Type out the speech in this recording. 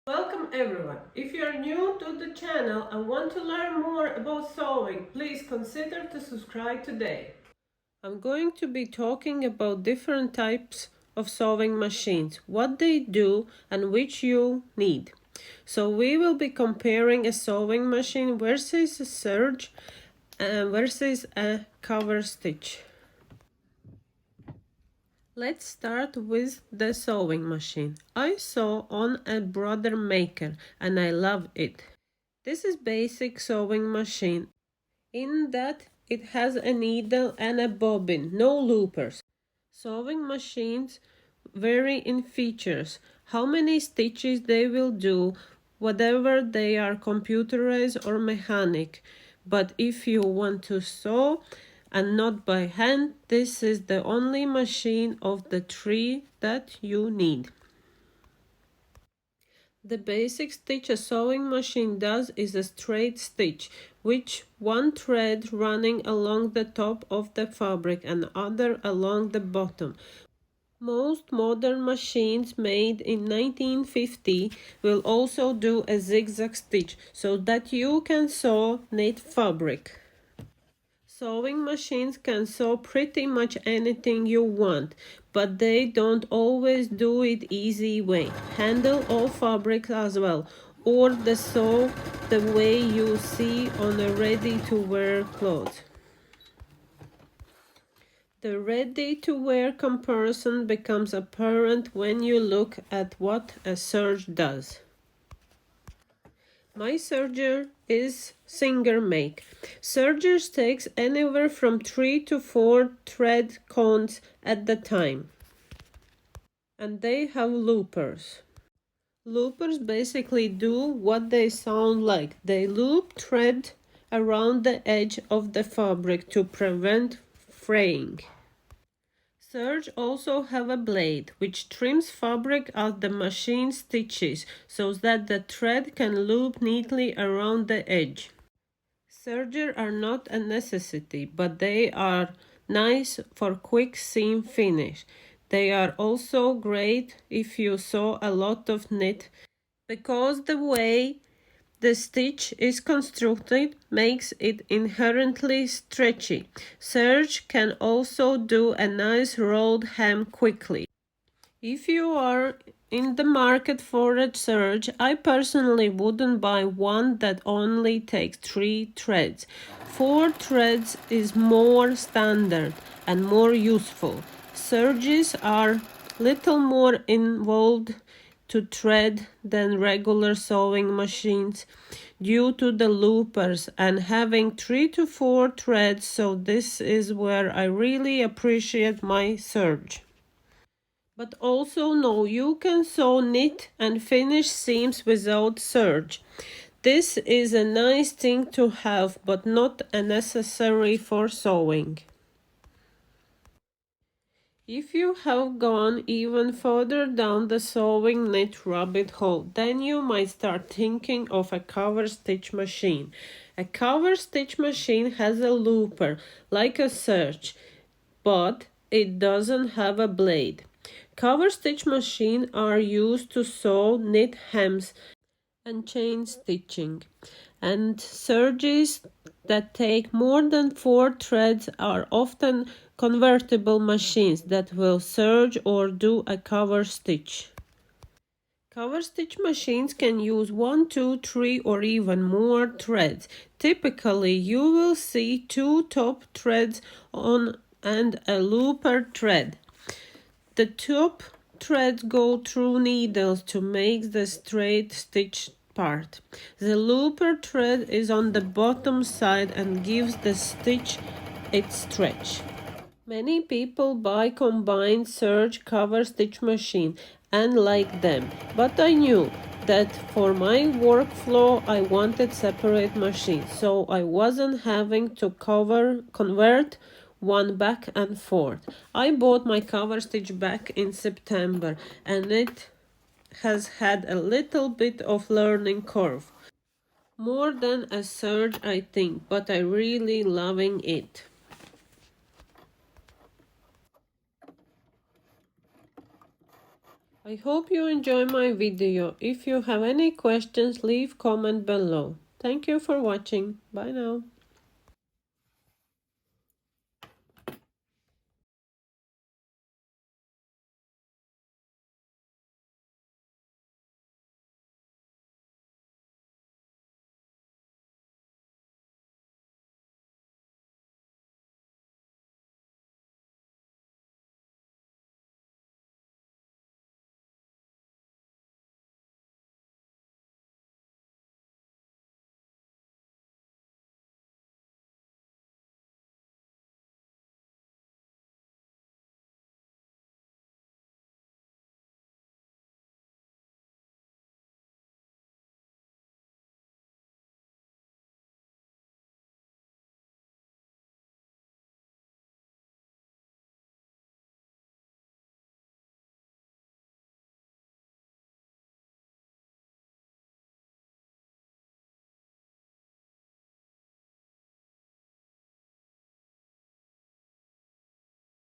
Welcome everyone. If you are new to the channel and want to learn more about sewing, please consider to subscribe today. I'm going to be talking about different types of sewing machines, what they do and which you need. So we will be comparing a sewing machine versus a Serge versus a Coverstitch. Let's start with the sewing machine. I sew on a brother maker and I love it. This is basic sewing machine in that it has a needle and a bobbin, no loopers. Sewing machines vary in features, how many stitches they will do, whether they are computerized or mechanic. But if you want to sew and not by hand, this is the only machine of the three that you need. The basic stitch a sewing machine does is a straight stitch, which one thread running along the top of the fabric and other along the bottom. Most modern machines made in 1950 will also do a zigzag stitch so that you can sew knit fabric. Sewing machines can sew pretty much anything you want, but they don't always do it easy way. Handle all fabrics as well, or the sew the way you see on a ready-to-wear clothes. The ready-to-wear comparison becomes apparent when you look at what a Serge does. My Serger is Singer make. Sergers takes anywhere from 3 to 4 thread cones at the time. And they have loopers. Loopers basically do what they sound like. They loop thread around the edge of the fabric to prevent fraying. Serge also have a blade which trims fabric as the machine stitches so that the thread can loop neatly around the edge. Serger are not a necessity, but they are nice for quick seam finish. They are also great if you sew a lot of knit because the way the stitch is constructed makes it inherently stretchy. Serge can also do a nice rolled hem quickly. If you are in the market for a Serge, I personally wouldn't buy one that only takes 3 threads. 4 threads is more standard and more useful. Serges are little more involved to thread than regular sewing machines due to the loopers and having 3 to 4 threads, so this is where I really appreciate my Serge. But also know you can sew knit and finish seams without Serge. This is a nice thing to have, but not a necessary for sewing. If you have gone even further down the sewing knit rabbit hole, then you might start thinking of a cover stitch machine. A cover stitch machine has a looper, like a Serge, but it doesn't have a blade. Cover stitch machines are used to sew knit hems and chain stitching, and serges that take more than 4 threads are often convertible machines that will serge or do a cover stitch. Cover stitch machines can use 1, 2, 3 or even more threads. Typically, you will see 2 top threads on and a looper thread. The top threads go through needles to make the straight stitch part. The looper thread is on the bottom side and gives the stitch its stretch. Many people buy combined Serge cover stitch machine and like them, but I knew that for my workflow I wanted separate machines, so I wasn't having to convert one back and forth. I bought my cover stitch back in September and it has had a little bit of learning curve. More than a Serge I think, but I really loving it. I hope you enjoy my video. If you have any questions, leave comment below. Thank you for watching. Bye now.